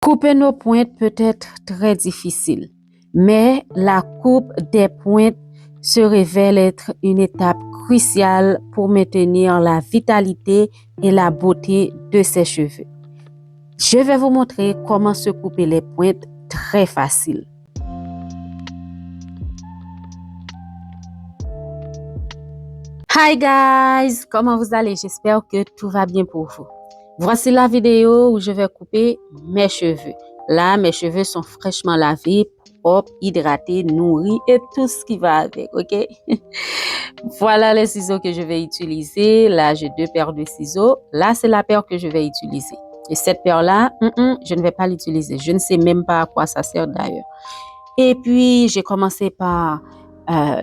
Couper nos pointes peut être très difficile, mais la coupe des pointes se révèle être une étape cruciale pour maintenir la vitalité et la beauté de ses cheveux. Je vais vous montrer comment se couper les pointes très facile. Hi guys, comment vous allez? J'espère que tout va bien pour vous. Voici la vidéo où je vais couper mes cheveux. Là, mes cheveux sont fraîchement lavés, propres, hydratés, nourris et tout ce qui va avec, ok? Voilà les ciseaux que je vais utiliser. Là, j'ai 2 paires de ciseaux. Là, c'est la paire que je vais utiliser. Et cette paire-là, je ne vais pas l'utiliser. Je ne sais même pas à quoi ça sert d'ailleurs. Et puis, j'ai commencé par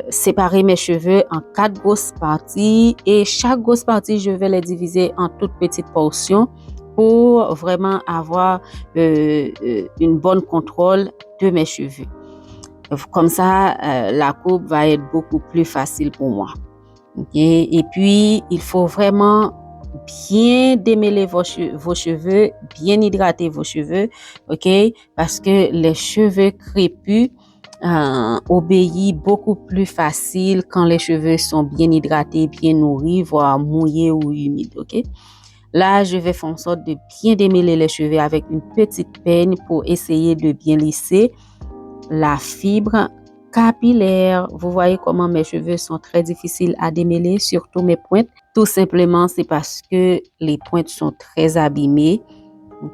séparer mes cheveux en 4 grosses parties. Et chaque grosse partie, je vais les diviser en toutes petites portions pour vraiment avoir une bonne contrôle de mes cheveux. Comme ça, la coupe va être beaucoup plus facile pour moi. Okay? Et puis, il faut vraiment bien démêler vos cheveux, bien hydrater vos cheveux, ok? Parce que les cheveux crépus obéissent beaucoup plus facile quand les cheveux sont bien hydratés, bien nourris, voire mouillés ou humides, ok? Là, je vais faire en sorte de bien démêler les cheveux avec une petite peigne pour essayer de bien lisser la fibre capillaire. Vous voyez comment mes cheveux sont très difficiles à démêler, surtout mes pointes. Tout simplement, c'est parce que les pointes sont très abîmées.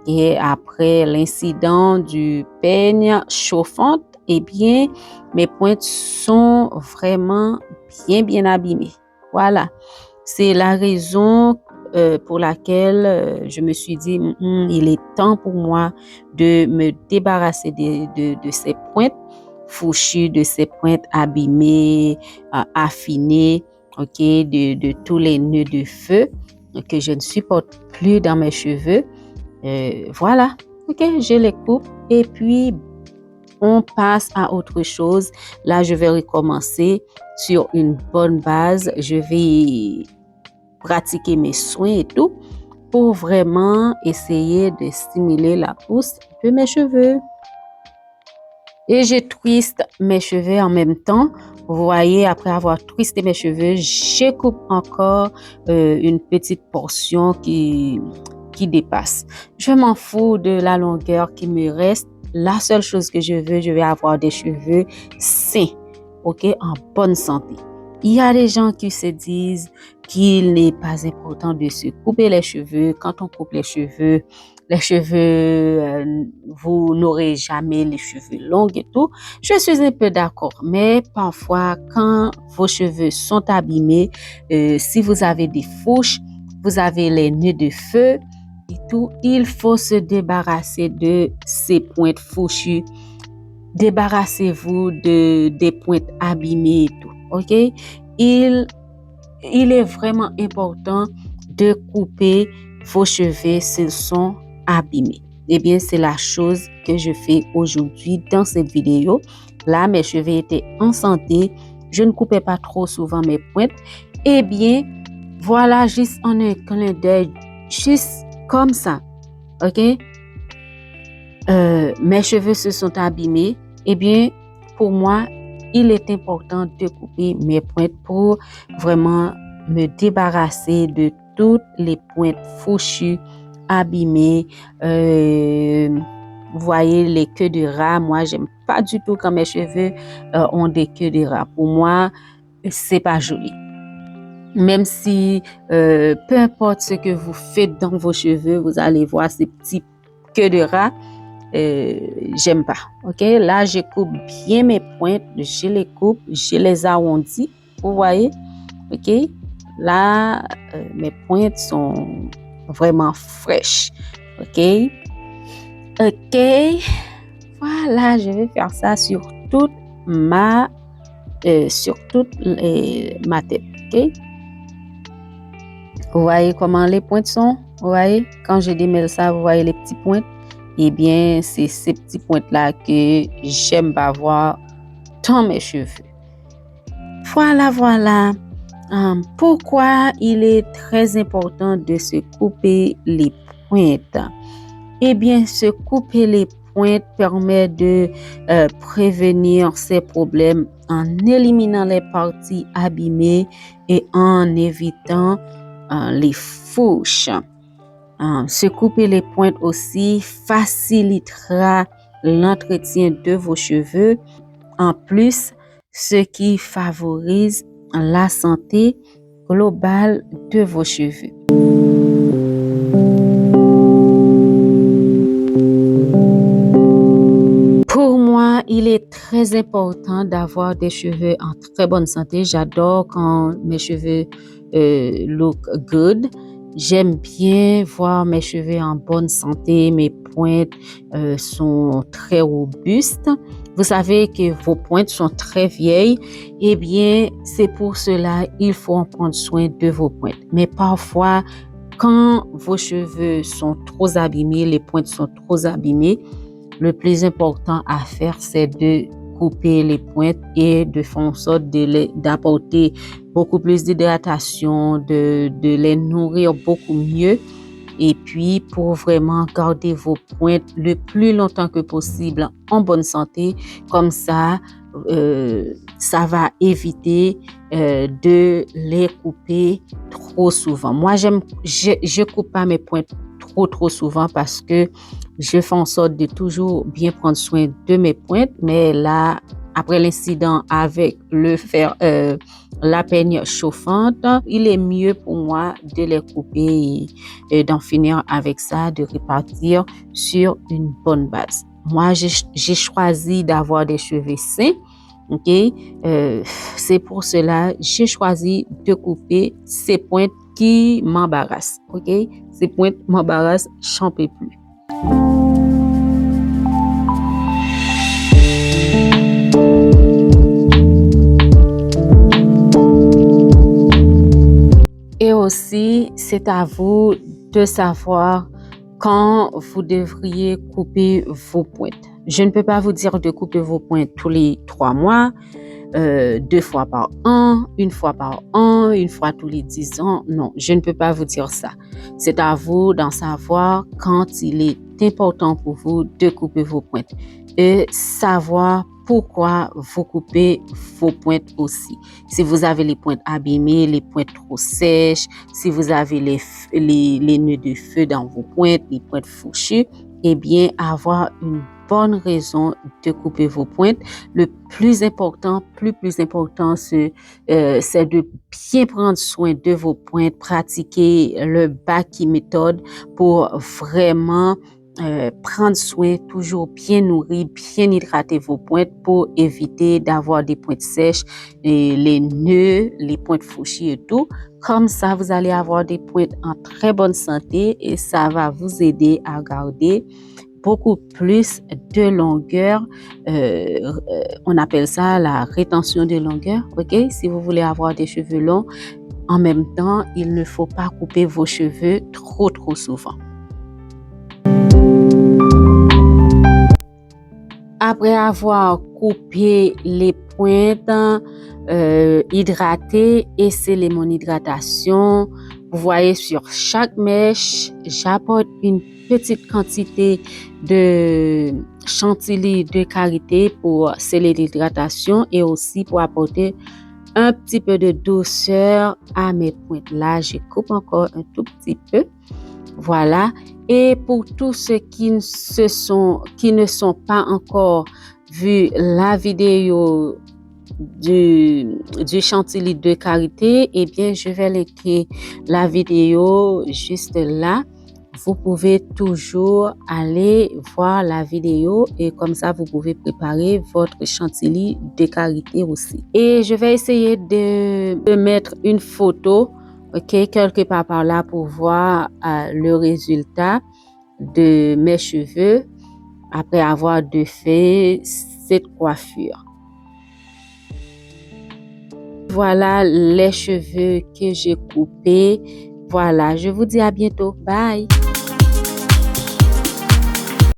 Et après l'incident du peigne chauffante, eh bien, mes pointes sont vraiment bien abîmées. Voilà. C'est la raison pour laquelle je me suis dit, il est temps pour moi de me débarrasser de ces pointes fouchues, de ces pointes abîmées, affinées, ok, de tous les nœuds de feu que je ne supporte plus dans mes cheveux. Voilà, ok, je les coupe et puis on passe à autre chose. Là, je vais recommencer sur une bonne base. Je vais pratiquer mes soins et tout pour vraiment essayer de stimuler la pousse de mes cheveux. Et je twiste mes cheveux en même temps. Vous voyez, après avoir twisté mes cheveux, je coupe encore une petite portion qui dépasse. Je m'en fous de la longueur qui me reste. La seule chose que je veux, je vais avoir des cheveux sains, ok, en bonne santé. Il y a des gens qui se disent qu'il n'est pas important de se couper les cheveux. Quand on coupe les cheveux, vous n'aurez jamais les cheveux longs et tout. Je suis un peu d'accord, mais parfois, quand vos cheveux sont abîmés, si vous avez des fourches, vous avez les nœuds de feu et tout, il faut se débarrasser de ces pointes fourchues. Débarrassez-vous des pointes abîmées et tout, ok? Il est vraiment important de couper vos cheveux s'ils sont abîmés. Eh bien, c'est la chose que je fais aujourd'hui dans cette vidéo. Là, mes cheveux étaient en santé. Je ne coupais pas trop souvent mes pointes. Eh bien, voilà, juste en un clin d'œil, juste comme ça, ok? Mes cheveux se sont abîmés. Eh bien, pour moi, il est important de couper mes pointes pour vraiment me débarrasser de toutes les pointes fourchues, abîmées. Vous voyez les queues de rat. Moi, j'aime pas du tout quand mes cheveux ont des queues de rat. Pour moi, c'est pas joli. Même si, peu importe ce que vous faites dans vos cheveux, vous allez voir ces petits queues de rat. J'aime pas, ok? Là, je coupe bien mes pointes, je les coupe, je les arrondis, vous voyez, ok? Là, mes pointes sont vraiment fraîches, ok? Ok, voilà, je vais faire ça sur toute ma tête, ok? Vous voyez comment les pointes sont? Vous voyez, quand je démêle ça, vous voyez les petits pointes? Eh bien, c'est ces petits pointes-là que j'aime pas voir dans mes cheveux. Voilà. Pourquoi il est très important de se couper les pointes? Eh bien, se couper les pointes permet de prévenir ces problèmes en éliminant les parties abîmées et en évitant les fouches. Se couper les pointes aussi facilitera l'entretien de vos cheveux. En plus, ce qui favorise la santé globale de vos cheveux. Pour moi, il est très important d'avoir des cheveux en très bonne santé. J'adore quand mes cheveux look good. J'aime bien voir mes cheveux en bonne santé. Mes pointes sont très robustes. Vous savez que vos pointes sont très vieilles. Eh bien, c'est pour cela qu'il faut en prendre soin de vos pointes. Mais parfois, quand vos cheveux sont trop abîmés, les pointes sont trop abîmées, le plus important à faire, c'est de couper les pointes et de faire en sorte d'apporter beaucoup plus d'hydratation, de les nourrir beaucoup mieux. Et puis, pour vraiment garder vos pointes le plus longtemps que possible en bonne santé, comme ça, ça va éviter de les couper trop souvent. Moi, je coupe pas mes pointes trop souvent parce que je fais en sorte de toujours bien prendre soin de mes pointes. Mais là, après l'incident avec la peigne chauffante, il est mieux pour moi de les couper et d'en finir avec ça, de repartir sur une bonne base. Moi, j'ai choisi d'avoir des cheveux sains. Ok, c'est pour cela j'ai choisi de couper ces pointes qui m'embarrassent. Ok, ces pointes m'embarrassent, j'en peux plus. Et aussi, c'est à vous de savoir quand vous devriez couper vos pointes. Je ne peux pas vous dire de couper vos pointes tous les 3 mois, 2 fois par an, 1 fois par an, 1 fois tous les 10 ans. Non, je ne peux pas vous dire ça. C'est à vous d'en savoir quand il est important pour vous de couper vos pointes et savoir pourquoi vous coupez vos pointes aussi. Si vous avez les pointes abîmées, les pointes trop sèches, si vous avez les nœuds de feu dans vos pointes, les pointes fourchues, eh bien, avoir une bonne raison de couper vos pointes. Le plus important, plus important, c'est de bien prendre soin de vos pointes, pratiquer le Baki méthode pour vraiment prendre soin, toujours bien nourrir, bien hydrater vos pointes pour éviter d'avoir des pointes sèches, et les nœuds, les pointes fourchues et tout. Comme ça, vous allez avoir des pointes en très bonne santé et ça va vous aider à garder beaucoup plus de longueur. On appelle ça la rétention de longueur. Ok, si vous voulez avoir des cheveux longs, en même temps, il ne faut pas couper vos cheveux trop souvent. Après avoir coupé les pointes, hydraté et scellé mon hydratation, vous voyez sur chaque mèche, j'apporte une petite quantité de chantilly de karité pour sceller l'hydratation et aussi pour apporter un petit peu de douceur à mes pointes. Là, je coupe encore un tout petit peu. Voilà. Et pour tous ceux qui ne sont pas encore vu la vidéo du chantilly de karité, eh bien, je vais linker la vidéo juste là. Vous pouvez toujours aller voir la vidéo et comme ça, vous pouvez préparer votre chantilly de karité aussi. Et je vais essayer de mettre une photo, ok, quelque part par là pour voir le résultat de mes cheveux après avoir fait cette coiffure. Voilà les cheveux que j'ai coupés. Voilà, je vous dis à bientôt. Bye!